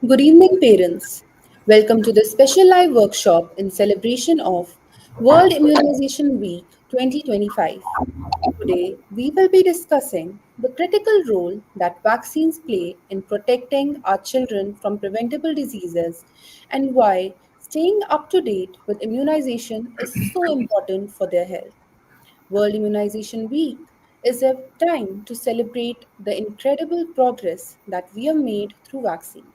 Good evening, parents. Welcome to the special live workshop in celebration of World Immunization Week 2025. Today, we will be discussing the critical role that vaccines play in protecting our children from preventable diseases and why staying up to date with immunization is so important for their health. World Immunization Week is a time to celebrate the incredible progress that we have made through vaccines,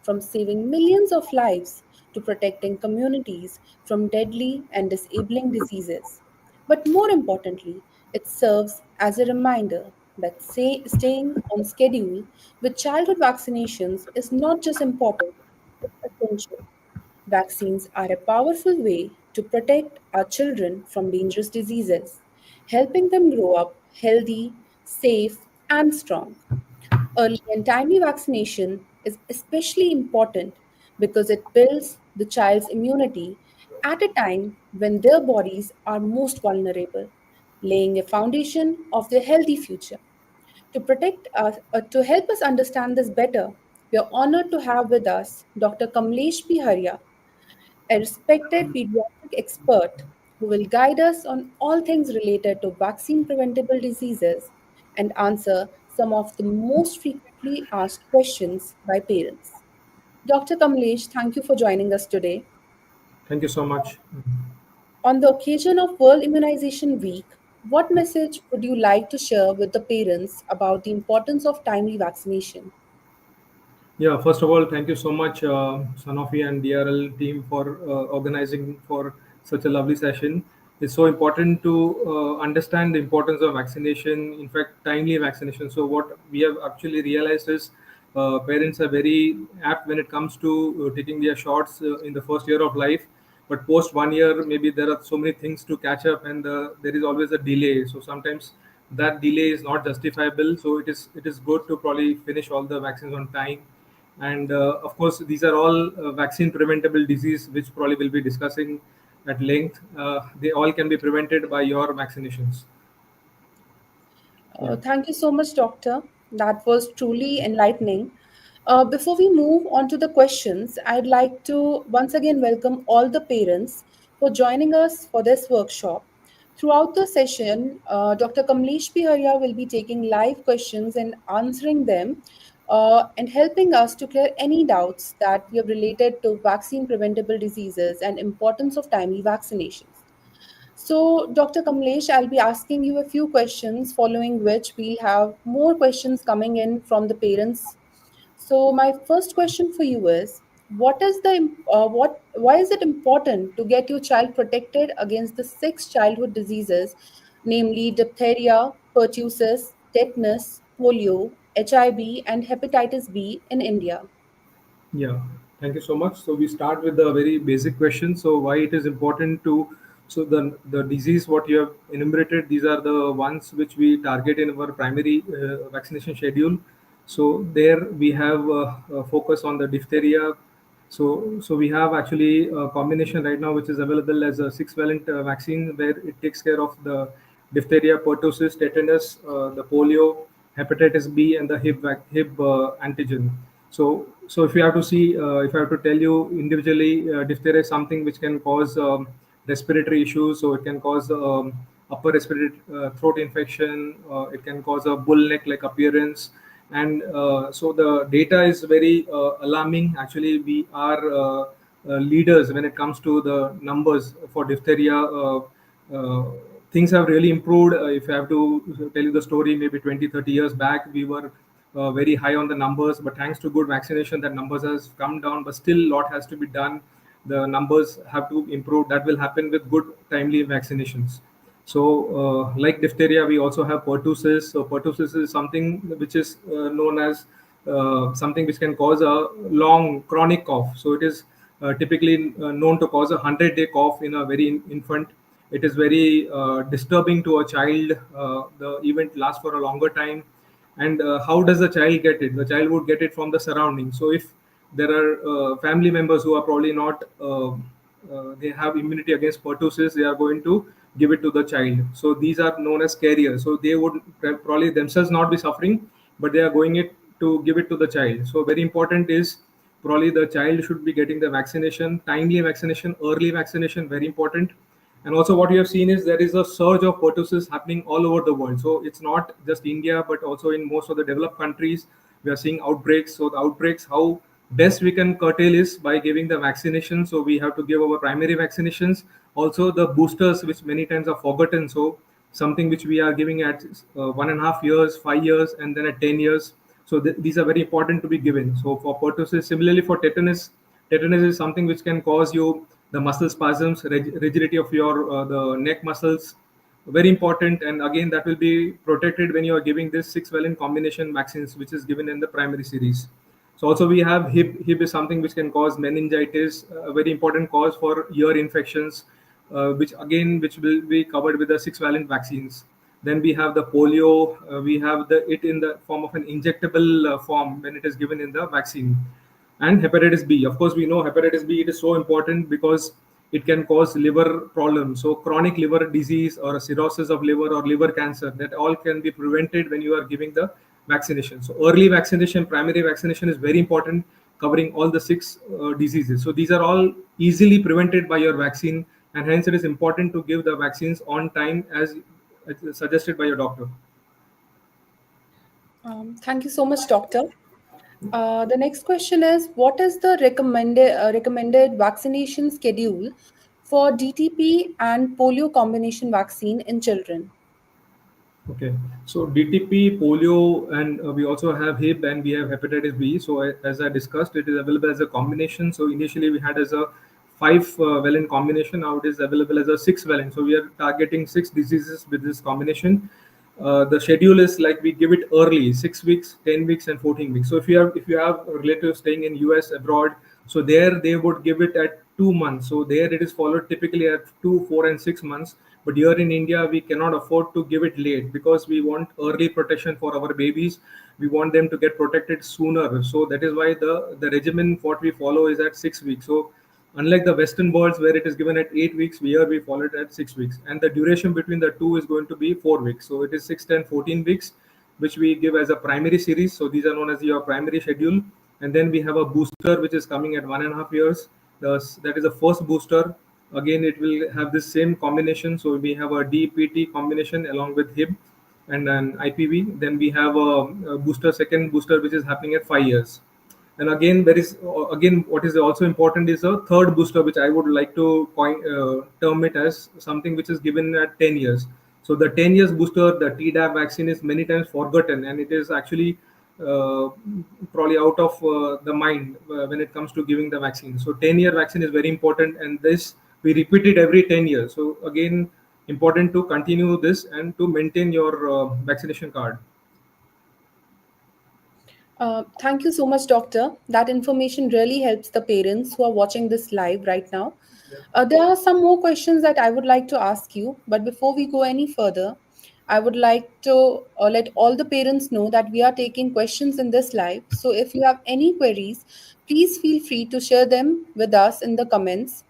from saving millions of lives to protecting communities from deadly and disabling diseases. But more importantly, it serves as a reminder that staying on schedule with childhood vaccinations is not just important, it's essential. Vaccines are a powerful way to protect our children from dangerous diseases, helping them grow up healthy, safe, and strong. Early and timely vaccination is especially important because it builds the child's immunity at a time when their bodies are most vulnerable, laying a foundation of their healthy future. To help us understand this better, we are honored to have with us Dr. Kamlesh P Haria, a respected pediatric expert who will guide us on all things related to vaccine preventable diseases and answer some of the most frequently asked questions by parents. Dr. Kamlesh, thank you for joining us today. Thank you so much. On the occasion of World Immunization Week, what message would you like to share with the parents about the importance of timely vaccination? Yeah, first of all, thank you so much, Sanofi and DRL team for organizing for such a lovely session. It's so important to understand the importance of vaccination, in fact, timely vaccination. So, what we have actually realized is parents are very apt when it comes to taking their shots in the first year of life. But post 1 year, maybe there are so many things to catch up, and there is always a delay. So sometimes that delay is not justifiable. So it is good to probably finish all the vaccines on time, and of course these are all vaccine preventable disease which probably will be discussing at length. They all can be prevented by your vaccinations. Yeah. Thank you so much, Doctor. That was truly enlightening. Before we move on to the questions, I'd like to once again welcome all the parents for joining us for this workshop. Throughout the session, Dr. Kamlesh P. Haria will be taking live questions and answering them and helping us to clear any doubts that we have related to vaccine preventable diseases and importance of timely vaccinations. So, Dr. Kamlesh, I'll be asking you a few questions, following which we'll have more questions coming in from the parents. So, my first question for you is, why is it important to get your child protected against the six childhood diseases, namely diphtheria, pertussis, tetanus, polio, HIV, and hepatitis B in India? Yeah, thank you so much. So we start with the very basic question. So why it is important to, so the disease what you have enumerated, these are the ones which we target in our primary vaccination schedule. So there we have focus on the diphtheria. So we have actually a combination right now which is available as a six-valent vaccine where it takes care of the diphtheria, pertussis, tetanus, the polio, hepatitis B, and the Hib antigen. So if you have to see, if I have to tell you individually, diphtheria is something which can cause respiratory issues. So it can cause upper respiratory throat infection. It can cause a bull neck-like appearance, and so the data is very alarming. Actually, we are leaders when it comes to the numbers for diphtheria. Uh, Things have really improved. If I have to tell you the story, maybe 20, 30 years back, we were very high on the numbers, but thanks to good vaccination, that numbers has come down, but still a lot has to be done. The numbers have to improve. That will happen with good timely vaccinations. So, like diphtheria, we also have pertussis. So, pertussis is something which is known as something which can cause a long chronic cough. So, it is typically known to cause a 100-day cough in a very infant. It is very disturbing to a child. The event lasts for a longer time. And how does the child get it? The child would get it from the surroundings. So, if there are family members who are probably not they have immunity against pertussis, they are going to give it to the child. So these are known as carriers. So they would probably themselves not be suffering, but they are going it to give it to the child. So very important is probably the child should be getting the vaccination, timely vaccination, early vaccination, very important. And also what we have seen is there is a surge of pertussis happening all over the world. So it's not just India, but also in most of the developed countries, we are seeing outbreaks. So the outbreaks, how best we can curtail is by giving the vaccination. So we have to give our primary vaccinations, also the boosters, which many times are forgotten. So something which we are giving at 1.5 years, 5 years, and then at 10 years. So these are very important to be given. So for pertussis, similarly for tetanus, tetanus is something which can cause you the muscle spasms, rigidity of your the neck muscles, very important. And again, that will be protected when you are giving this six valent combination vaccines, which is given in the primary series. So also we have hip. Hip is something which can cause meningitis, a very important cause for ear infections, which will be covered with the six valent vaccines. Then we have the polio. We have it in the form of an injectable form when it is given in the vaccine. And hepatitis B. Of course, we know hepatitis B, it is so important because it can cause liver problems. So chronic liver disease or a cirrhosis of liver or liver cancer, that all can be prevented when you are giving the vaccination. So early vaccination, primary vaccination is very important, covering all the six diseases. So these are all easily prevented by your vaccine, and hence it is important to give the vaccines on time as suggested by your doctor. Thank you so much, Doctor. The next question is, what is the recommended vaccination schedule for DTP and polio combination vaccine in children? Okay, so DTP, polio, and we also have HIB and we have hepatitis B. So as I discussed, it is available as a combination. So initially we had as a five valent combination. Now it is available as a six valent. So we are targeting six diseases with this combination. The schedule is like we give it early, 6 weeks, 10 weeks, and 14 weeks. So if you have relatives staying in US abroad, so there they would give it at 2 months. So there it is followed typically at 2, 4, and 6 months. But here in India, we cannot afford to give it late because we want early protection for our babies. We want them to get protected sooner. So that is why the regimen what we follow is at 6 weeks. So unlike the Western worlds where it is given at 8 weeks, here we follow it at 6 weeks. And the duration between the two is going to be 4 weeks. So it is 6, 10, 14 weeks, which we give as a primary series. So these are known as your primary schedule. And then we have a booster which is coming at 1.5 years. That is the first booster. Again, it will have this same combination. So we have a DPT combination along with HIB and an IPV. Then we have a booster, second booster, which is happening at 5 years. And again, there is again what is also important is a third booster, which I would like to term it as something which is given at 10 years. So the 10 years booster, the Tdap vaccine, is many times forgotten, and it is actually uh, probably out of the mind when it comes to giving the vaccine. So 10-year vaccine is very important, and this we repeat it every 10 years. So again, important to continue this and to maintain your vaccination card. Thank you so much, Doctor. That information really helps the parents who are watching this live right now. There are some more questions that I would like to ask you, but before we go any further, I would like to let all the parents know that we are taking questions in this live. So if you have any queries, please feel free to share them with us in the comments.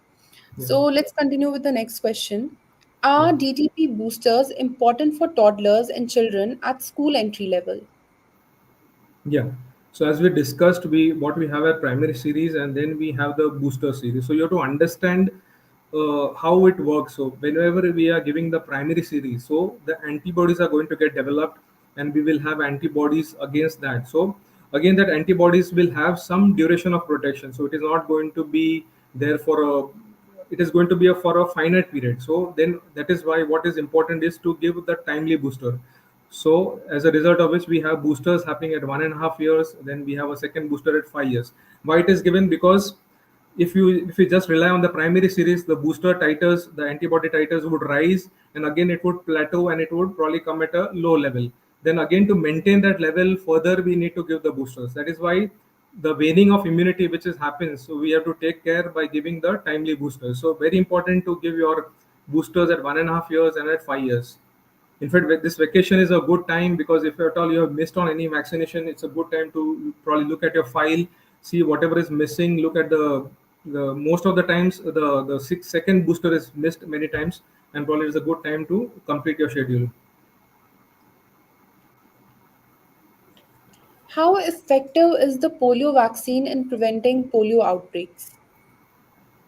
Yeah. So let's continue with the next question. Yeah. Are DTP boosters important for toddlers and children at school entry level? Yeah. So as we discussed, we what we have a primary series and then we have the booster series. So you have to understand how it works. So whenever we are giving the primary series, so the antibodies are going to get developed, and we will have antibodies against that. So again, that antibodies will have some duration of protection. So it is not going to be there for a it is going to be for a finite period. So then that is why what is important is to give the timely booster. So as a result of which we have boosters happening at 1.5 years, then we have a second booster at 5 years. Why it is given? Because if you just rely on the primary series, the booster titers, the antibody titers would rise, and again it would plateau and it would probably come at a low level. Then again to maintain that level further, we need to give the boosters. That is why the waning of immunity which is happens. So we have to take care by giving the timely boosters. So very important to give your boosters at 1.5 years and at 5 years. In fact, this vacation is a good time because if at all you have missed on any vaccination, it's a good time to probably look at your file, see whatever is missing. Look at the most of the times the second booster is missed many times, and probably it's a good time to complete your schedule. How effective is the polio vaccine in preventing polio outbreaks?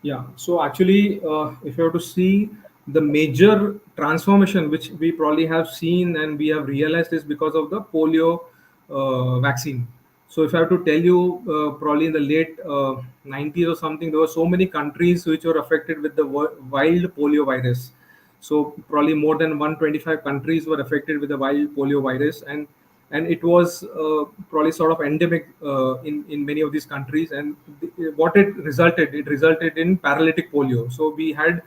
Yeah, so actually, if you have to see the major transformation which we probably have seen and we have realized is because of the polio vaccine. So, if I have to tell you, probably in the late 90s or something, there were so many countries which were affected with the wild polio virus. So, probably more than 125 countries were affected with the wild polio virus, and it was probably sort of endemic in many of these countries. And what it resulted in paralytic polio. So we had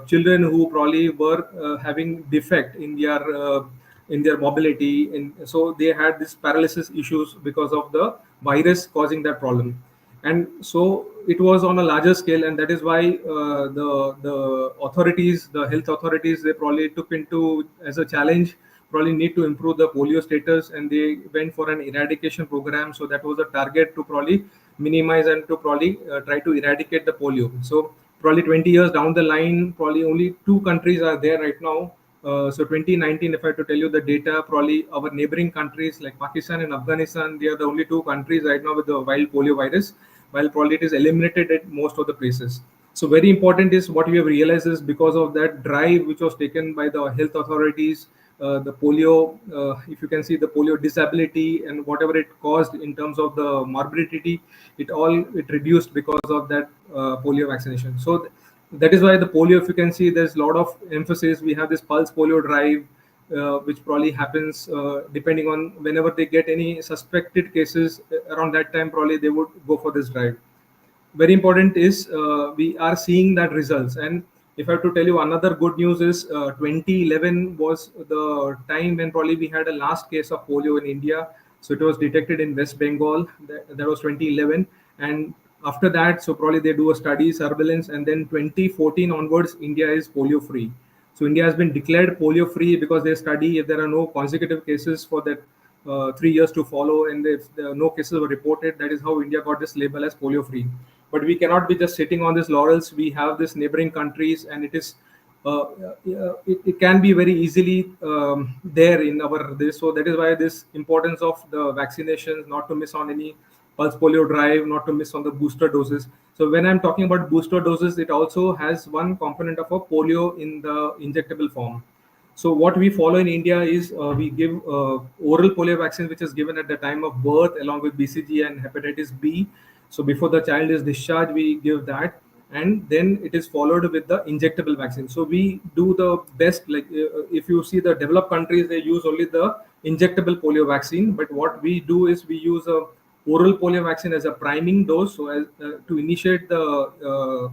children who probably were having defect in their mobility, and so they had this paralysis issues because of the virus causing that problem. And so it was on a larger scale, and that is why the authorities, the health authorities, they probably took into as a challenge, probably need to improve the polio status, and they went for an eradication program. So that was a target to probably minimize and to probably try to eradicate the polio. So probably 20 years down the line, probably only two countries are there right now. So 2019, if I have to tell you the data, probably our neighboring countries like Pakistan and Afghanistan, they are the only two countries right now with the wild polio virus, while probably it is eliminated at most of the places. So very important is what we have realized is because of that drive which was taken by the health authorities, the polio, if you can see the polio disability and whatever it caused in terms of the morbidity, it reduced because of that polio vaccination. So that is why the polio, if you can see, there's a lot of emphasis. We have this pulse polio drive, which probably happens depending on whenever they get any suspected cases around that time, probably they would go for this drive. Very important is we are seeing that results. And if I have to tell you another good news is 2011 was the time when probably we had a last case of polio in India. So it was detected in West Bengal. That was 2011. And after that, so probably they do a study surveillance, and then 2014 onwards India is polio free. So India has been declared polio free because they study if there are no consecutive cases for that 3 years to follow, and if no cases were reported, that is how India got this label as polio free. But we cannot be just sitting on these laurels. We have this neighboring countries, and it is it can be very easily there in our this. So that is why this importance of the vaccinations, not to miss on any pulse polio drive, not to miss on the booster doses. So when I'm talking about booster doses, it also has one component of a polio in the injectable form. So what we follow in India is we give oral polio vaccine, which is given at the time of birth, along with BCG and hepatitis B. So before the child is discharged, we give that, and then it is followed with the injectable vaccine. So we do the best. Like if you see the developed countries, they use only the injectable polio vaccine. But what we do is we use a oral polio vaccine as a priming dose. So as to initiate the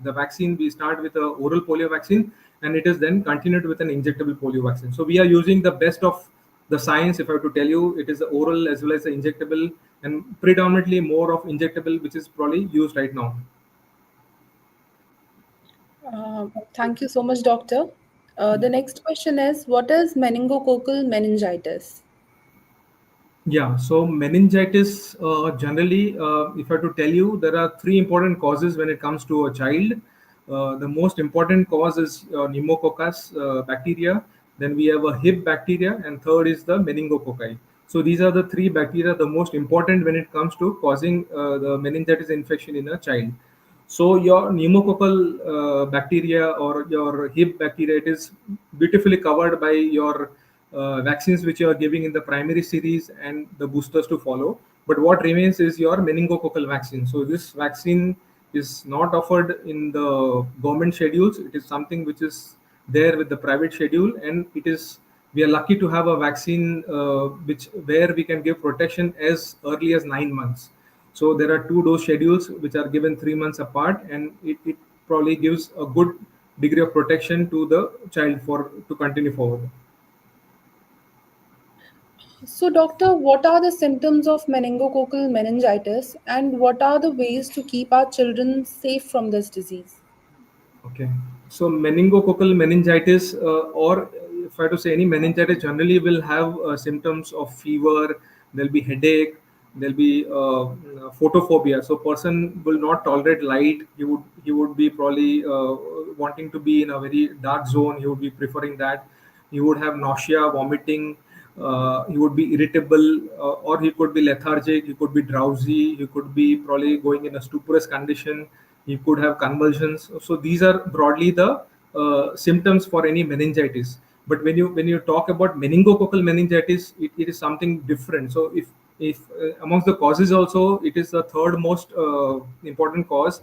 vaccine, we start with a oral polio vaccine, and it is then continued with an injectable polio vaccine. So we are using the best of the science. If I have to tell you, it is the oral as well as the injectable, and predominantly more of injectable, which is probably used right now. Thank you so much, doctor. The next question is, what is meningococcal meningitis? Yeah, so meningitis generally, if I have to tell you, there are three important causes when it comes to a child. The most important cause is pneumococcus bacteria. Then we have a hib bacteria, and third is the meningococci. So these are the three bacteria the most important when it comes to causing the meningitis infection in a child. So your pneumococcal bacteria or your hib bacteria, it is beautifully covered by your vaccines which you are giving in the primary series and the boosters to follow. But what remains is your meningococcal vaccine. So this vaccine is not offered in the government schedules. It is something which is there with the private schedule, and it is we are lucky to have a vaccine which where we can give protection as early as 9 months. So there are two dose schedules which are given 3 months apart, and it probably gives a good degree of protection to the child for to continue forward. So, doctor, what are the symptoms of meningococcal meningitis and what are the ways to keep our children safe from this disease? Okay. So meningococcal meningitis, or if I have to say any meningitis, generally will have symptoms of fever. There'll be headache. There'll be photophobia. So person will not tolerate light. He would be probably wanting to be in a very dark zone. He would be preferring that. He would have nausea, vomiting. he would be irritable, or he could be lethargic, he could be drowsy, he could be probably going in a stuporous condition, he could have convulsions. So these are broadly the symptoms for any meningitis. But when you talk about meningococcal meningitis, it is something different. So if amongst the causes also, it is the third most important cause.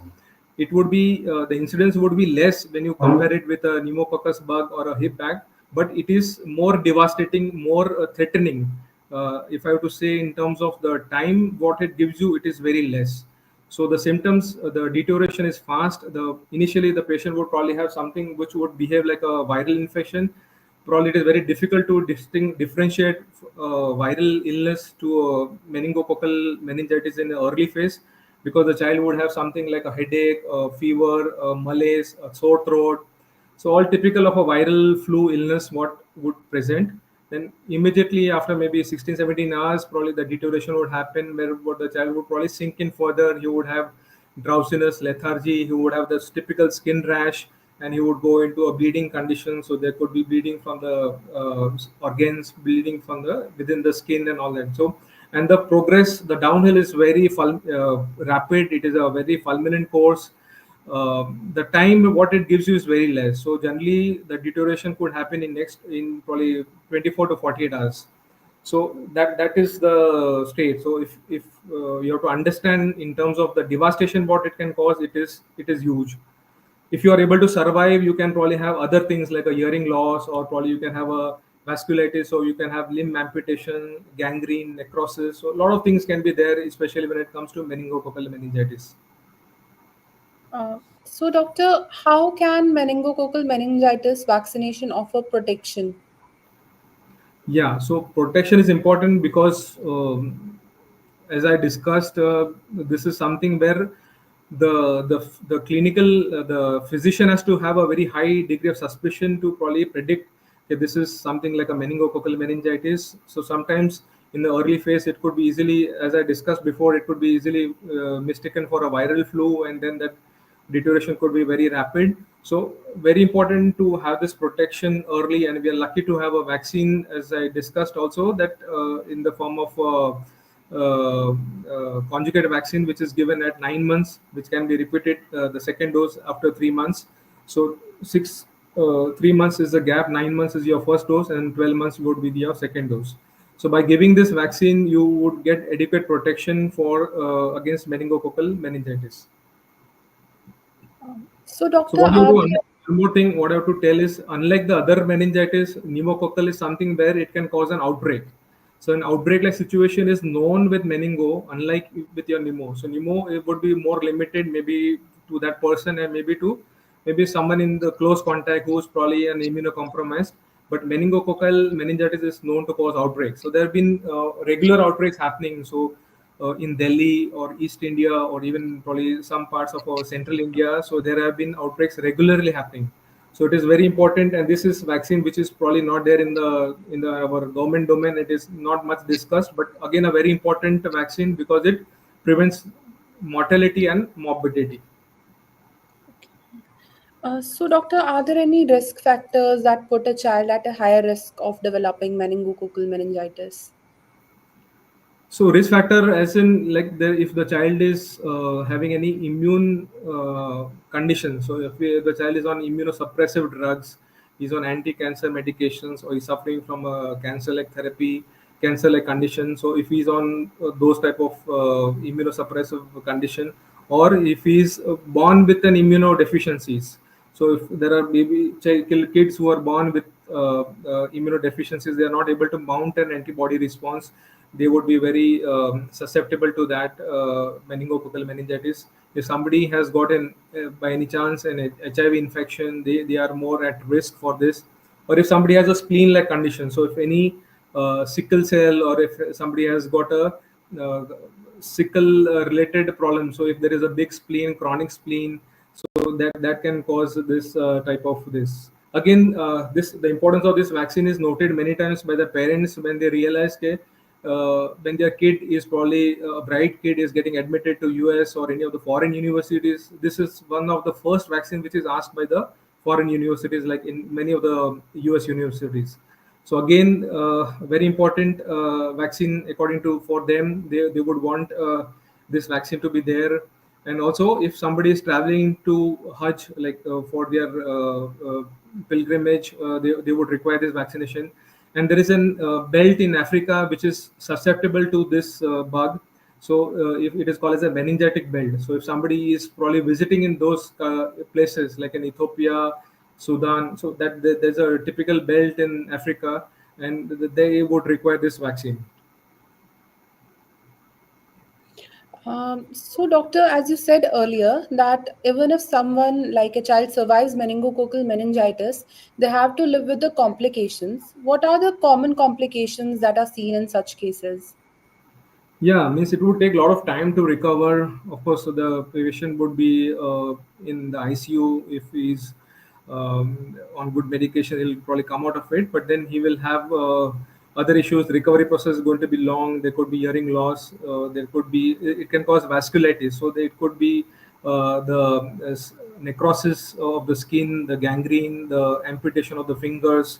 It would be the incidence would be less when you compare it with a pneumococcus bug or a hip bag, but it is more devastating, more threatening. If I have to say in terms of the time what it gives you, it is very less. So the symptoms, the deterioration is fast. The initially the patient would probably have something which would behave like a viral infection. Probably it is very difficult to differentiate viral illness to meningococcal meningitis in the early phase, because the child would have something like a headache, a fever, a malaise, a sore throat. So all typical of a viral flu illness what would present. Then immediately after maybe 16, 17 hours, probably the deterioration would happen, where what the child would probably sink in further. He would have drowsiness, lethargy, he would have this typical skin rash, and he would go into a bleeding condition. So there could be bleeding from the organs, bleeding from the within the skin and all that. So, and the progress, the downhill is very rapid. It is a very fulminant course. The time what it gives you is very less. So generally, the deterioration could happen in probably 24 to 48 hours. So that is the state. So if you have to understand in terms of the devastation what it can cause, it is huge. If you are able to survive, you can probably have other things like a hearing loss, or probably you can have a vasculitis, or you can have limb amputation, gangrene, necrosis. So a lot of things can be there, especially when it comes to meningococcal meningitis. So, doctor, how can meningococcal meningitis vaccination offer protection? Yeah, so protection is important because, as I discussed, this is something where the clinical the physician has to have a very high degree of suspicion to probably predict if this is something like a meningococcal meningitis. So sometimes in the early phase, it could be easily, as I discussed before, it could be easily mistaken for a viral flu, and then that deterioration could be very rapid. So very important to have this protection early, and we are lucky to have a vaccine, as I discussed also, that in the form of conjugate vaccine, which is given at 9 months, which can be repeated the second dose after 3 months. So 3 months is the gap, 9 months is your first dose, and 12 months would be your second dose. So by giving this vaccine, you would get adequate protection for against meningococcal meningitis. So, So doctor, what you are do, there one more thing, what I have to tell is, unlike the other meningitis, pneumococcal is something where it can cause an outbreak. So an outbreak-like situation is known with meningo, unlike with your pneumo. So pneumo, it would be more limited, maybe to that person, and maybe someone in the close contact who's probably an immunocompromised. But meningococcal meningitis is known to cause outbreaks. So there have been regular outbreaks happening. So in Delhi or East India, or even probably some parts of our central India. So there have been outbreaks regularly happening. So it is very important, and this is vaccine which is probably not there in the our government domain. It is not much discussed, but again a very important vaccine because it prevents mortality and morbidity. so, doctor, are there any risk factors that put a child at a higher risk of developing meningococcal meningitis? So risk factor, as in like if the child is having any immune condition. So if the child is on immunosuppressive drugs, he's on anti-cancer medications, or he's suffering from a cancer-like therapy, cancer-like condition. So if he's on those type of immunosuppressive condition, or if he's born with an immunodeficiencies. So if there are kids who are born with immunodeficiencies, they are not able to mount an antibody response. They would be very susceptible to that meningococcal meningitis. If somebody has gotten by any chance an HIV infection, they are more at risk for this. Or if somebody has a spleen-like condition, so if any sickle cell, or if somebody has got a uh, sickle related problem, so if there is a big spleen, chronic spleen, so that can cause this type of this. Again, this the importance of this vaccine is noted many times by the parents when they realize that when their kid is probably a bright kid is getting admitted to US or any of the foreign universities. This is one of the first vaccine which is asked by the foreign universities, like in many of the US universities. So again, very important vaccine according to for them. They would want this vaccine to be there. And also, if somebody is traveling to Hajj, like for their pilgrimage, they would require this vaccination. And there is an belt in Africa which is susceptible to this bug. So if it is called as a meningitic belt. So if somebody is probably visiting in those places like in Ethiopia, Sudan, so there's a typical belt in Africa, and they would require this vaccine. So, doctor, as you said earlier, that even if someone like a child survives meningococcal meningitis, they have to live with the complications. What are the common complications that are seen in such cases? Yeah, means it would take a lot of time to recover. Of course, so the patient would be in the ICU. If he's on good medication, he'll probably come out of it. But then he will have other issues. The recovery process is going to be long. There could be hearing loss. There could be it can cause vasculitis. So it could be the necrosis of the skin, the gangrene, the amputation of the fingers.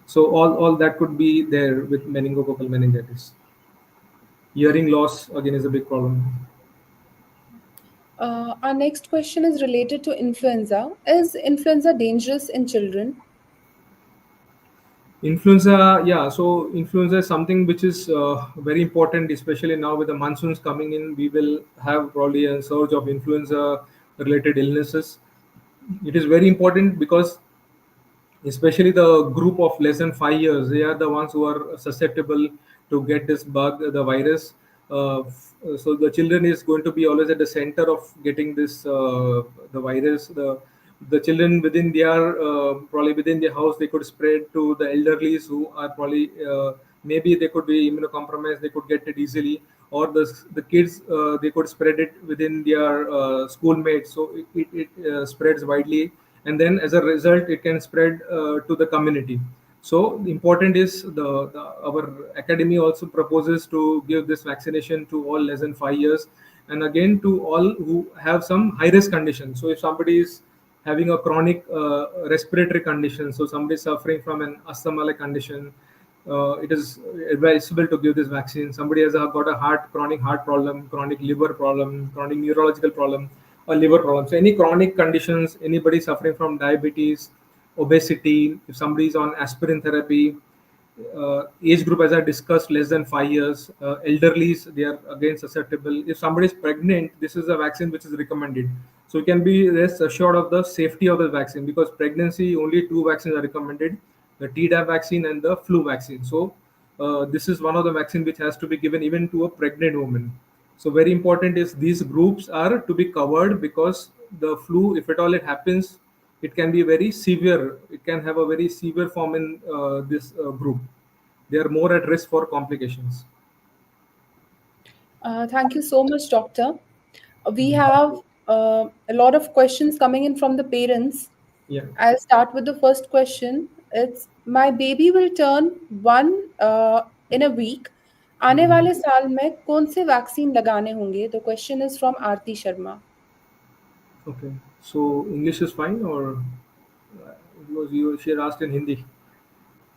So all that could be there with meningococcal meningitis. Hearing loss again is a big problem. Our next question is related to influenza. Is influenza dangerous in children? Influenza, yeah. So influenza is something which is very important, especially now with the monsoons coming in. We will have probably a surge of influenza-related illnesses. It is very important because especially the group of less than 5 years, they are the ones who are susceptible to get this bug, the virus. So the children is going to be always at the center of getting this the virus. The children within their probably within their house, they could spread to the elderlies who are probably maybe they could be immunocompromised, they could get it easily, or the kids they could spread it within their schoolmates, so it spreads widely, and then as a result it can spread to the community. So important is our academy also proposes to give this vaccination to all less than 5 years, and again to all who have some high risk conditions. So if somebody is having a chronic respiratory condition, so somebody is suffering from an asthma like condition, it is advisable to give this vaccine. Somebody has got a chronic heart problem, chronic liver problem, chronic neurological problem, or liver problem. So any chronic conditions, anybody suffering from diabetes, obesity, if somebody is on aspirin therapy, age group as I discussed less than 5 years, elderlies they are again susceptible. If somebody is pregnant, this is a vaccine which is recommended. So you can be rest assured of the safety of the vaccine because pregnancy only two vaccines are recommended: the Tdap vaccine and the flu vaccine. So this is one of the vaccine which has to be given even to a pregnant woman. So very important is these groups are to be covered because the flu, if at all it happens, it can be very severe. It can have a very severe form in this group. They are more at risk for complications. Thank you so much, doctor. We have a lot of questions coming in from the parents. Yeah. I'll start with the first question. It's my baby will turn one in a week. आने वाले साल में कौन से vaccine लगाने होंगे? The question is from Aarti Sharma. Okay. So English is fine, or because you she had asked in Hindi.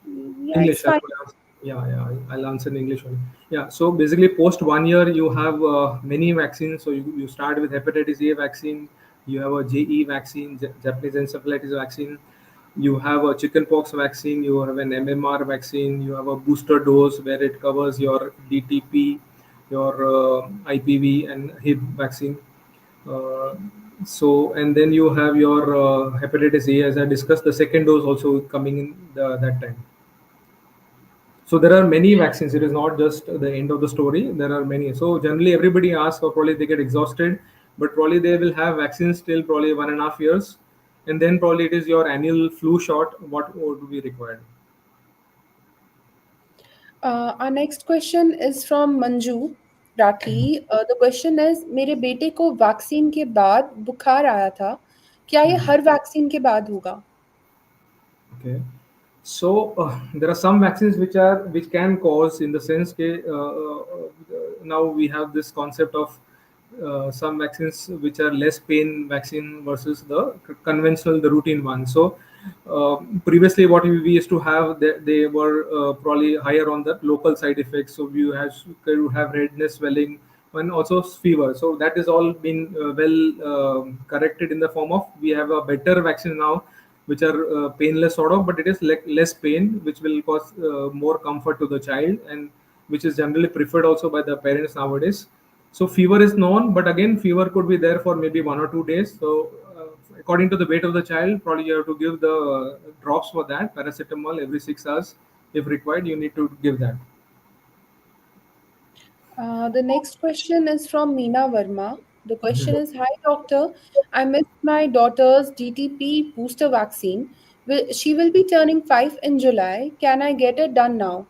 Yeah, it's English, I fine. will answer. Yeah, yeah, I'll answer in English only. Yeah, so basically, post 1 year, you have many vaccines. So you start with hepatitis A vaccine, you have a JE vaccine, Japanese encephalitis vaccine, you have a chickenpox vaccine, you have an MMR vaccine, you have a booster dose where it covers your DTP, your IPV, and HIB vaccine. Uh, so, and then you have your hepatitis A, as I discussed, the second dose also coming in that time. So there are many vaccines. It is not just the end of the story. There are many. So generally, everybody asks, or probably they get exhausted, but probably they will have vaccines till probably 1.5 years, and then probably it is your annual flu shot. What would be required? Our next question is from Manju Rathi. The question is मेरे बेटे को vaccine के बाद बुखार आया था क्या ये हर वैक्सीन के बाद होगा? Okay. So there are some vaccines which can cause in the sense that now we have this concept of some vaccines which are less pain vaccine versus the conventional, the routine one. So Previously, what we used to have, they were probably higher on the local side effects. So you have redness, swelling, and also fever. So that is all been well corrected in the form of we have a better vaccine now, which are painless sort of, but it is less pain, which will cause more comfort to the child, and which is generally preferred also by the parents nowadays. So fever is known, but again, fever could be there for maybe 1 or 2 days. So according to the weight of the child, probably you have to give the drops for that, paracetamol every 6 hours, if required. You need to give that. The next question is from Meena Verma. The question is, Hi doctor, I missed my daughter's DTP booster vaccine. She will be turning 5 in July. Can I get it done now?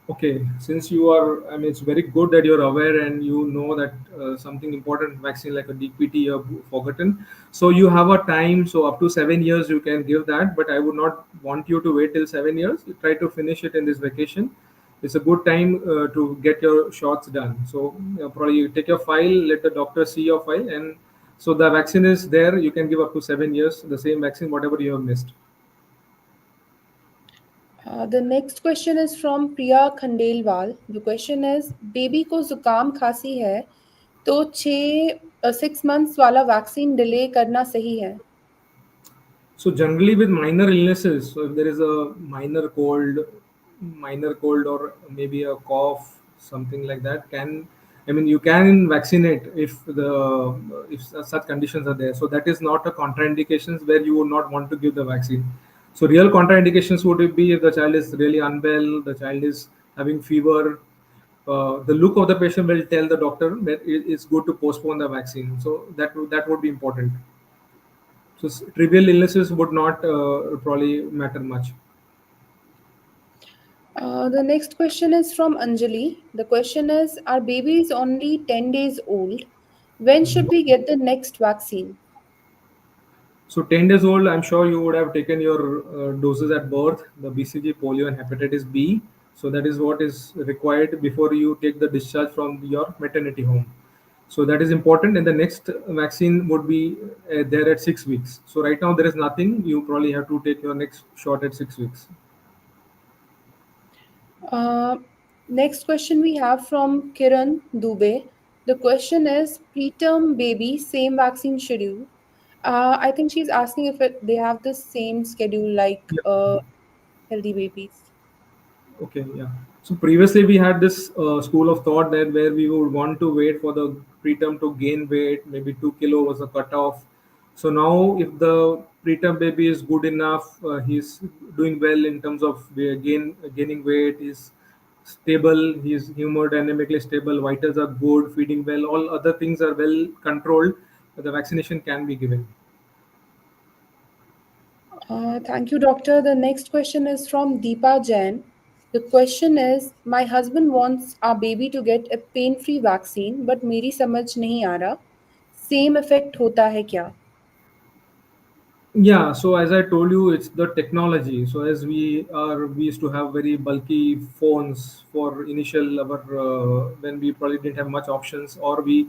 Okay, since you are, I mean, it's very good that you're aware and you know that something important vaccine like a DPT you have forgotten. So you have a time, so up to 7 years you can give that, but I would not want you to wait till 7 years. You try to finish it in this vacation. It's a good time to get your shots done. So probably you take your file, let the doctor see your file, and so the vaccine is there. You can give up to 7 years the same vaccine, whatever you have missed. The next question is from Priya Khandelwal. The question is, baby को जुकाम खांसी है तो 6 months वाला vaccine delay करना सही है? So generally with minor illnesses, so if there is a minor cold or maybe a cough, something like that, I mean you can vaccinate if such conditions are there. So that is not a contraindications where you would not want to give the vaccine. So real contraindications would be if the child is really unwell, the child is having fever. The look of the patient will tell the doctor that it's good to postpone the vaccine. So that would be important. So trivial illnesses would not probably matter much. The next question is from Anjali. The question is, our baby is only 10 days old. When should we get the next vaccine? So 10 days old, I'm sure you would have taken your doses at birth, the BCG, polio, and hepatitis B. So that is what is required before you take the discharge from your maternity home. So that is important. And the next vaccine would be there at 6 weeks. So right now there is nothing. You probably have to take your next shot at 6 weeks. Uh, Next question we have from Kiran Dubey. The question is, preterm baby, same vaccine schedule. I think she's asking if they have the same schedule like healthy babies. Okay, yeah. So previously we had this school of thought that where we would want to wait for the preterm to gain weight, maybe 2 kilo was a cutoff. So now, if the preterm baby is good enough, he's doing well in terms of gaining weight, he's stable, he's hemodynamically stable, vitals are good, feeding well, all other things are well controlled. The vaccination can be given. Thank you, doctor. The next question is from Deepa Jain. The question is, my husband wants our baby to get a pain-free vaccine, but मेरी समझ नहीं आ रहा. Same effect होता है क्या? Yeah, so as I told you, it's the technology. So as we used to have very bulky phones for initial our when we probably didn't have much options, or we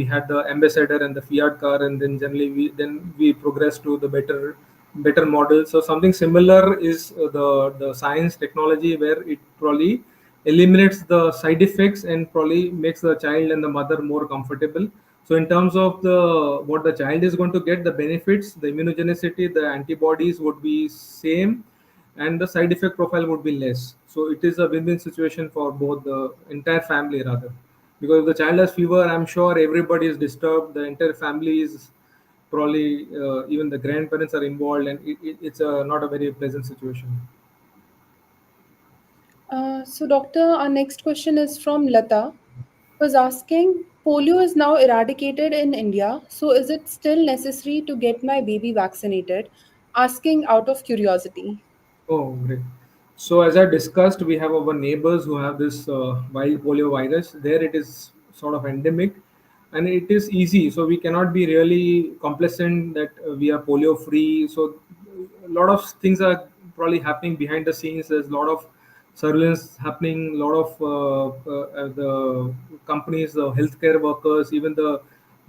had the ambassador and the Fiat car, and then generally we progressed to the better model. So something similar is the science technology where it probably eliminates the side effects and probably makes the child and the mother more comfortable. So in terms of the what the child is going to get, the benefits, the immunogenicity, the antibodies would be same, and the side effect profile would be less. So it is a win-win situation for both the entire family rather. Because if the child has fever, I'm sure everybody is disturbed. The entire family is probably even the grandparents are involved, and it's not a very pleasant situation. So, doctor, our next question is from Lata, who is asking, polio is now eradicated in India, so is it still necessary to get my baby vaccinated? Asking out of curiosity. Oh, great. So, as I discussed, we have our neighbors who have this wild polio virus. There, it is sort of endemic, and it is easy. So, we cannot be really complacent that we are polio free. So, a lot of things are probably happening behind the scenes. There's a lot of surveillance happening. A lot of the companies, the healthcare workers, even the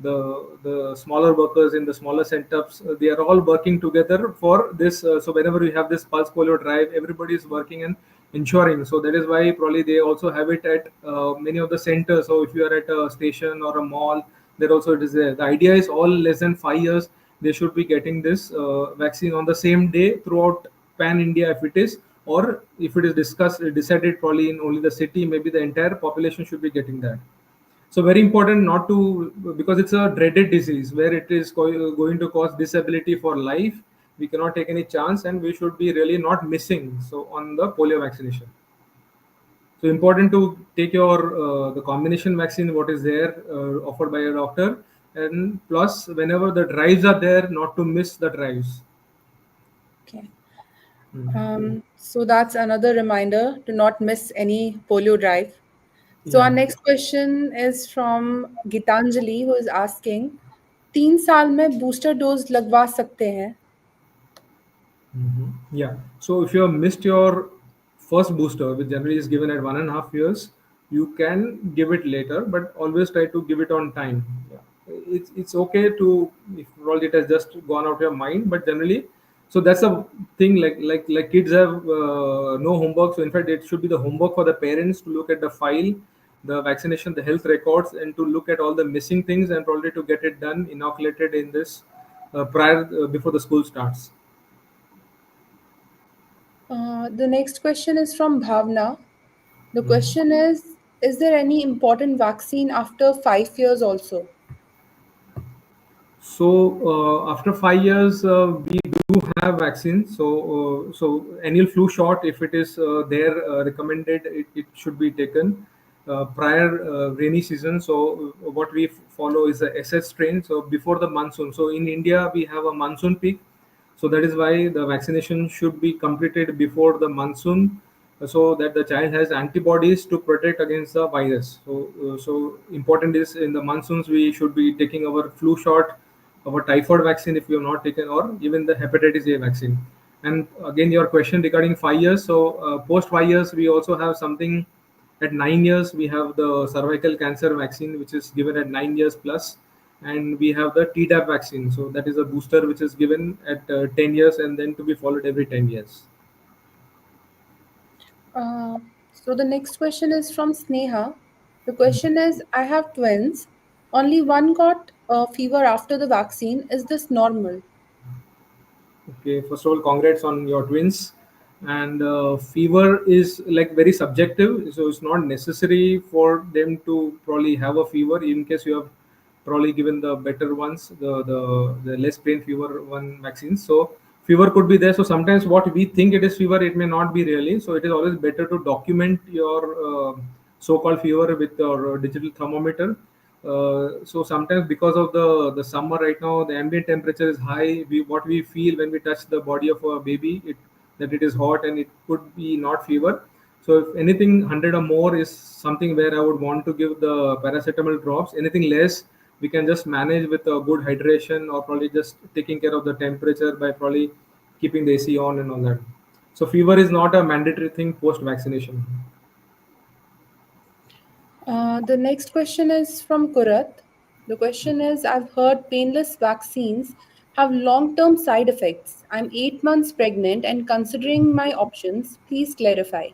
the smaller workers in the smaller setups, they are all working together for this. So whenever we have this pulse polio drive, everybody is working and ensuring. So that is why probably they also have it at many of the centers. So if you are at a station or a mall, there also it is there. The idea is all less than 5 years they should be getting this vaccine on the same day throughout pan India if it is, or if it is discussed decided probably in only the city, maybe the entire population should be getting that. So very important not to, because it's a dreaded disease where it is going to cause disability for life. We cannot take any chance, and we should be really not missing. So on the polio vaccination, so important to take your the combination vaccine what is there offered by a doctor, and plus whenever the drives are there, not to miss the drives. Okay. Mm. So that's another reminder to not miss any polio drive. So our Yeah. next question is from Gitanjali who is asking, 3 साल में booster dose लगवा सकते हैं? Mhm. Yeah. So if you have missed your first booster, which generally is given at 1.5 years, you can give it later, but always try to give it on time. Yeah. It's okay to, if probably it has just gone out of your mind, but generally, so that's a thing. Like kids have no homework, so in fact it should be the homework for the parents to look at the file, the vaccination, the health records, and to look at all the missing things and probably to get it done, inoculated in this prior before the school starts. The next question is from Bhavna. The question is there any important vaccine after 5 years also? So after 5 years, we do have vaccines. So annual flu shot, if it is there recommended, it should be taken prior rainy season. So what we follow is the SS strain. So before the monsoon. So in India, we have a monsoon peak. So that is why the vaccination should be completed before the monsoon, so that the child has antibodies to protect against the virus. So important is in the monsoons we should be taking our flu shot, our typhoid vaccine if we have not taken, or even the hepatitis A vaccine. And again, your question regarding 5 years. So post 5 years, we also have something at 9 years. We have the cervical cancer vaccine, which is given at 9 years plus, and we have the Tdap vaccine. So that is a booster which is given at 10 years and then to be followed every 10 years. Uh, so the next question is from Sneha. The question is, I have twins. Only one got a fever after the vaccine. Is this normal? Okay, first of all, congrats on your twins. And fever is like very subjective, so it's not necessary for them to probably have a fever. In case you have probably given the better ones, the less pain fever one vaccines. So fever could be there. So sometimes what we think it is fever, it may not be really. So it is always better to document your so-called fever with your digital thermometer. So sometimes because of the summer right now, the ambient temperature is high. What we feel when we touch the body of a baby, that it is hot, and it could be not fever. So if anything 100 or more is something where I would want to give the paracetamol drops. Anything less, we can just manage with a good hydration, or probably just taking care of the temperature by probably keeping the AC on and all that. So fever is not a mandatory thing post vaccination. The next question is from Kurat. The question is, I've heard painless vaccines have long-term side effects. I'm 8 months pregnant and considering my options. Please clarify.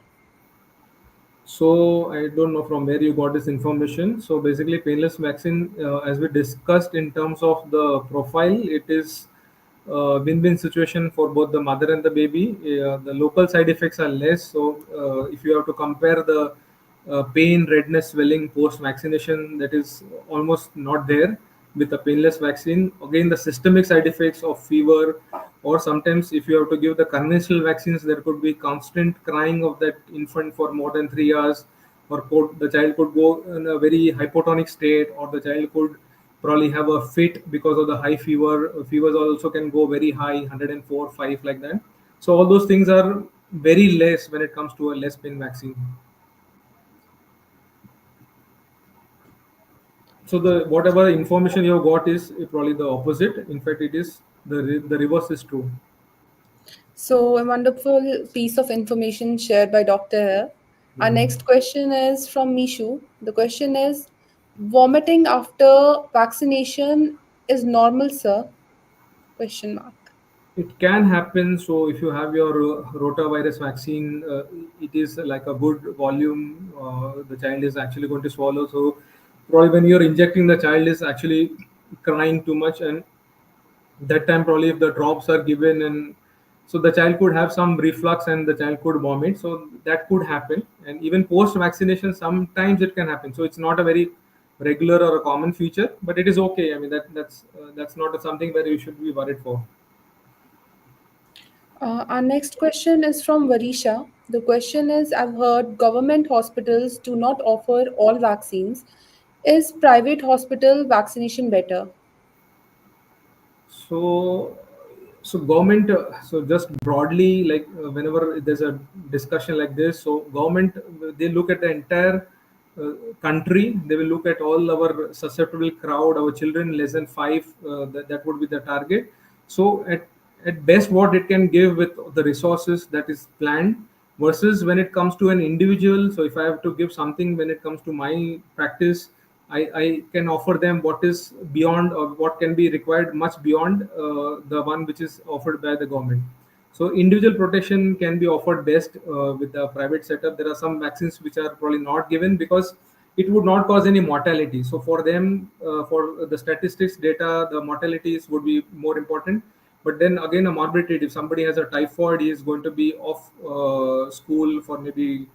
So I don't know from where you got this information. So basically, painless vaccine, as we discussed in terms of the profile, it is a win-win situation for both the mother and the baby. The local side effects are less. So if you have to compare the pain, redness, swelling post-vaccination, that is almost not there with the painless vaccine. Again, the systemic side effects of fever, or sometimes if you have to give the conventional vaccines, there could be constant crying of that infant for more than 3 hours, or the child could go in a very hypotonic state, or the child could probably have a fit because of the high fever. Fevers also can go very high, 104, 5 like that. So all those things are very less when it comes to a less pain vaccine. So the whatever information you have got is probably the opposite. In fact, it is the reverse is true. So, a wonderful piece of information shared by Dr. here. Our Yeah. next question is from Mishu. The question is, Vomiting after vaccination is normal, sir? Question mark. It can happen. So if you have your rotavirus vaccine, it is like a good volume. The child is actually going to swallow. So probably when you're injecting, the child is actually crying too much, and that time probably if the drops are given, and so the child could have some reflux and the child could vomit. So that could happen, and even post vaccination sometimes it can happen. So it's not a very regular or a common feature, but it is okay. I mean that's not something where you should be worried for. Our next question is from Varisha. The question is, I've heard government hospitals do not offer all vaccines. Is private hospital vaccination better? So, so government, so just broadly, like whenever there's a discussion like this, so government they look at the entire country. They will look at all our susceptible crowd, our children less than five. That would be the target. So at best, what it can give with the resources that is planned versus when it comes to an individual. So if I have to give something when it comes to my practice, I can offer them what is beyond or what can be required much beyond the one which is offered by the government. So individual protection can be offered best with the private setup. There are some vaccines which are probably not given because it would not cause any mortality. So for them, for the statistics data, the mortalities would be more important. But then again, a morbidity. If somebody has a typhoid, he is going to be off school for maybe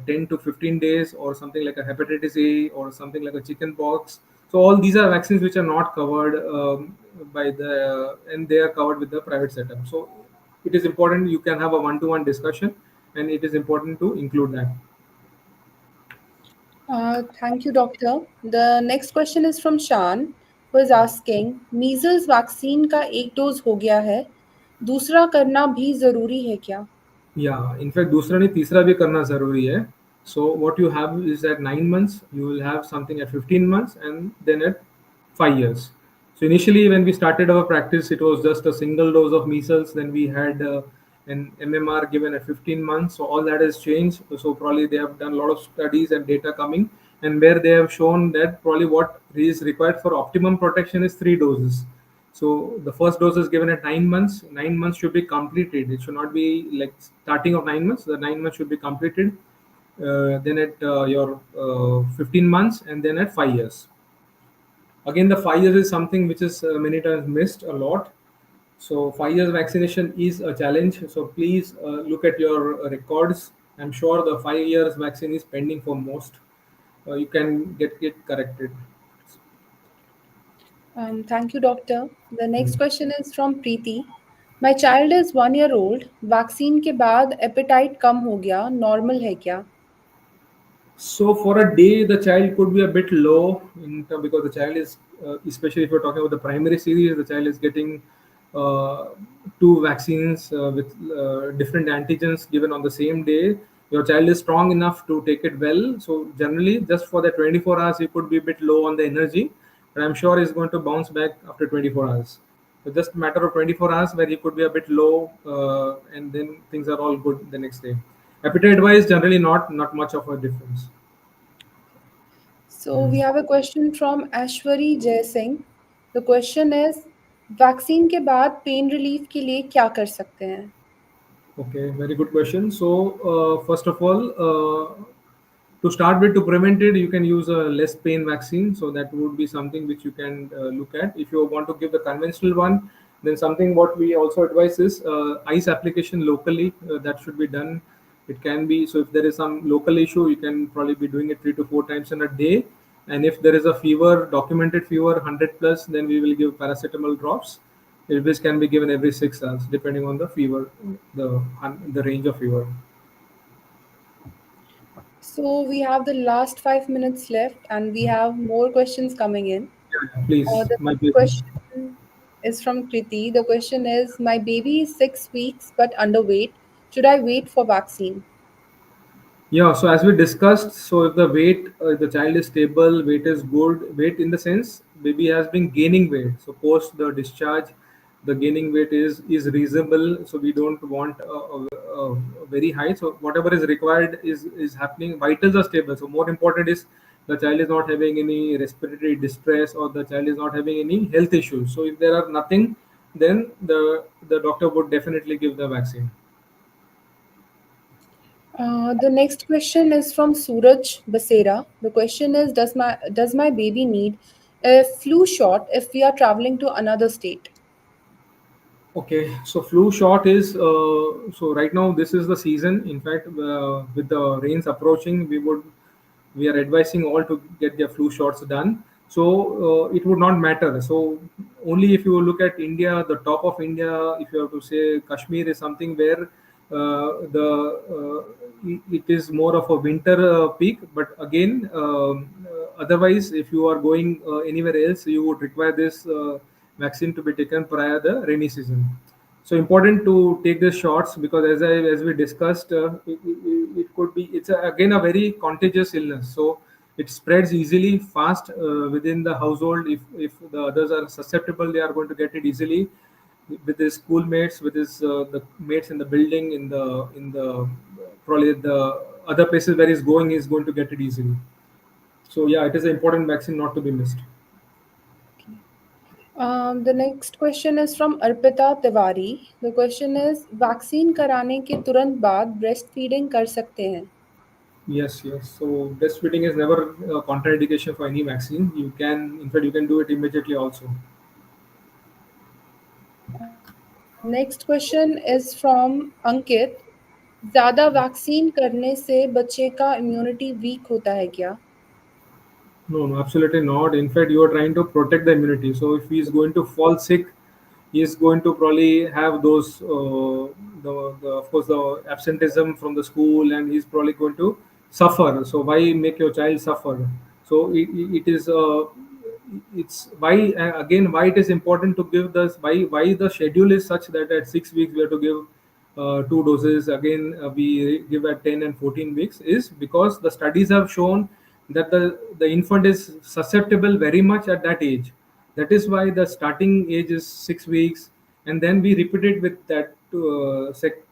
10 to 15 days, or something like a hepatitis A or something like a chicken pox. So all these are vaccines which are not covered by the and they are covered with the private setup. So it is important you can have a one-to-one discussion, and it is important to include that. Thank you, doctor. The next question is from Shan, who is asking, measles vaccine का एक dose हो गया है, दूसरा करना भी जरूरी है क्या? या इनफैक्ट दूसरा नहीं तीसरा भी करना ज़रूरी है. So what you have is at 9 months, you will have something at 15 months, and then at 5 years. So initially when we started our practice, it was just a single dose of measles. Then we had an MMR given at 15 months. So all that has changed. So probably they have done a lot of studies and data coming, and where they have shown that probably what is required for optimum protection is 3 doses. So the first dose is given at 9 months. 9 months should be completed. It should not be like starting of 9 months. The 9 months should be completed. Then at your 15 months, and then at 5 years. Again, the 5 years is something which is many times missed a lot. So 5 years vaccination is a challenge. So please look at your records. I'm sure the 5 years vaccine is pending for most. You can get it corrected. Thank you, doctor. The next question is from Preeti. My child is 1 year old. Vaccine के बाद apatite कम हो गया, normal है क्या? So for a day, the child could be a bit low because the child is, especially if you're talking about the primary series, the child is getting uh, two vaccines with different antigens given on the same day. Your child is strong enough to take it well. So generally, just for the 24 hours, he could be a bit low on the energy, but I'm sure he's going to bounce back after 24 hours. So just a matter of 24 hours where he could be a bit low, and then things are all good the next day. Appetite wise, generally not much of a difference. So we have a question from Ashwari Jay Singh. The question is, vaccine के बाद pain relief के लिए क्या कर सकते हैं? Okay, very good question. So, first of all, to start with, to prevent it, you can use a less pain vaccine. So that would be something which you can look at. If you want to give the conventional one, then something what we also advise is ice application locally. That should be done. It can be so if there is some local issue, you can probably be doing it 3 to 4 times in a day. And if there is a fever, documented fever 100 plus, then we will give paracetamol drops, which can be given every 6 hours, depending on the fever, the range of fever. So we have the last 5 minutes left, and we have more questions coming in. Yeah, please, The my first pleasure. question is from Kriti. The question is, my baby is 6 weeks but underweight. Should I wait for vaccine? Yeah, so as we discussed, so if the weight, the child is stable, weight is good, weight in the sense baby has been gaining weight. So post the discharge, the gaining weight is reasonable. So we don't want a very high. So whatever is required is happening. Vitals are stable. So more important is the child is not having any respiratory distress, or the child is not having any health issues. So if there are nothing, then the doctor would definitely give the vaccine. The next question is from Suraj Basera. The question is, does my baby need a flu shot if we are traveling to another state? Okay, so flu shot is so right now this is the season. In fact, with the rains approaching, we are advising all to get their flu shots done. So it would not matter. So only if you look at India, the top of India, if you have to say Kashmir is something where the it is more of a winter peak. But again, otherwise, if you are going anywhere else, you would require this vaccine to be taken prior the rainy season. So important to take the shots, because as we discussed, it could be, it's again a very contagious illness. So it spreads easily, fast within the household. If the others are susceptible, they are going to get it easily with his schoolmates, with his the mates in the building, in the probably the other places where he's going, is going to get it easily. So yeah, it is an important vaccine not to be missed. Okay. The next question is from Arpita Tiwari. The question is, vaccine कराने के तुरंत बाद breastfeeding कर सकते हैं? Yes, yes. So breastfeeding is never a contraindication for any vaccine. You can, in fact, you can do it immediately also. Next question is from Ankit. ज़्यादा vaccine करने से बच्चे का इम्यूनिटी वीक होता है क्या? No, no, absolutely not. In fact, you are trying to protect the immunity. So if he is going to fall sick, he is going to probably have those, the of course the absenteeism from the school, and he's probably going to suffer. So why make your child suffer? So it is it's why again why it is important to give this, why the schedule is such that at 6 weeks we have to give two doses. Again, we give at 10 and 14 weeks, is because the studies have shown that the infant is susceptible very much at that age. That is why the starting age is 6 weeks, and then we repeat it with that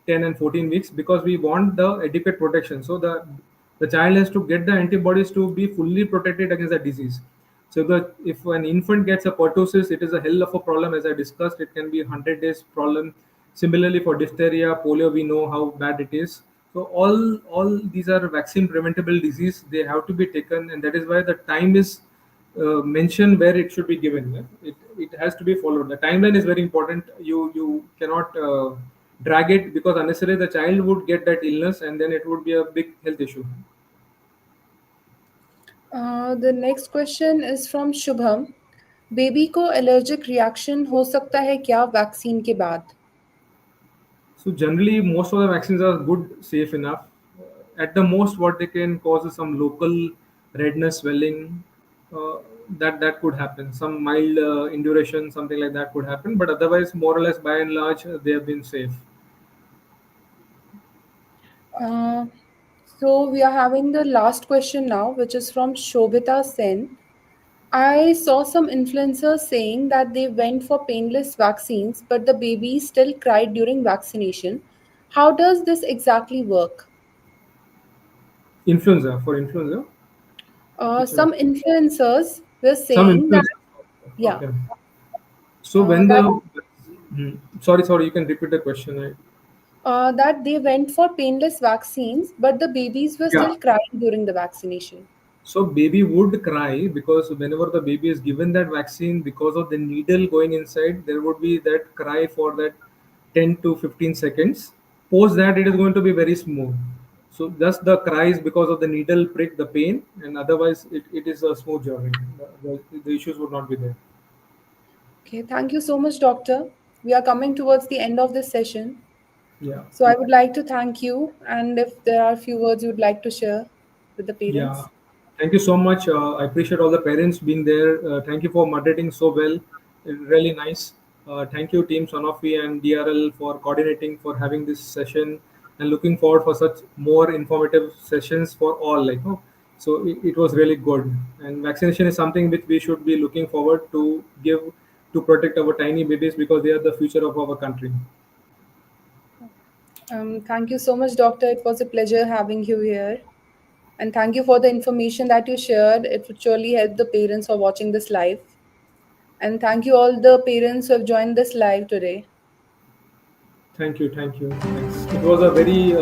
10 and 14 weeks, because we want the adequate protection. So the child has to get the antibodies to be fully protected against the disease. So if an infant gets a pertussis, it is a hell of a problem. As I discussed, it can be 100 days problem. Similarly, for diphtheria, polio, we know how bad it is. So all these are vaccine preventable disease. They have to be taken, and that is why the time is mentioned where it should be given. Yeah? It has to be followed. The timeline is very important. You cannot drag it, because unnecessarily the child would get that illness, and then it would be a big health issue. The next question is from Shubham. Baby को allergic reaction हो सकता है क्या vaccine के बाद? So generally, most of the vaccines are good, safe enough. At the most, what they can cause is some local redness, swelling. Uh, that could happen. Some mild induration, something like that could happen. But otherwise, more or less, by and large, they have been safe. Uh, so we are having the last question now, which is from Shobita Sen. I saw some influencers saying that they went for painless vaccines, but the babies still cried during vaccination. How does this exactly work? Influenza, for influenza, which is Some influencers were some saying that, influenza. yeah, Okay. So when that the sorry, you can repeat the question. that they went for painless vaccines, but the babies were Yeah. still crying during the vaccination. So baby would cry, because whenever the baby is given that vaccine, because of the needle going inside, there would be that cry for that 10 to 15 seconds. Post that, it is going to be very smooth. So just the cries because of the needle prick, the pain, and otherwise it is a smooth journey. The issues would not be there. Okay, thank you so much, doctor. We are coming towards the end of this session. Yeah. So I would like to thank you, and if there are a few words you would like to share with the Yeah, parents. thank you so much. I appreciate all the parents being there. Thank you for moderating so well. Really nice. Thank you, Team Sanofi and DRL, for coordinating, for having this session, and looking forward for such more informative sessions for all. So it was really good. And vaccination is something which we should be looking forward to give, to protect our tiny babies, because they are the future of our country. Thank you so much, doctor. It was a pleasure having you here. And thank you for the information that you shared. It would surely help the parents who are watching this live. And thank you all the parents who have joined this live today. Thank you, thank you. Thanks. It was a very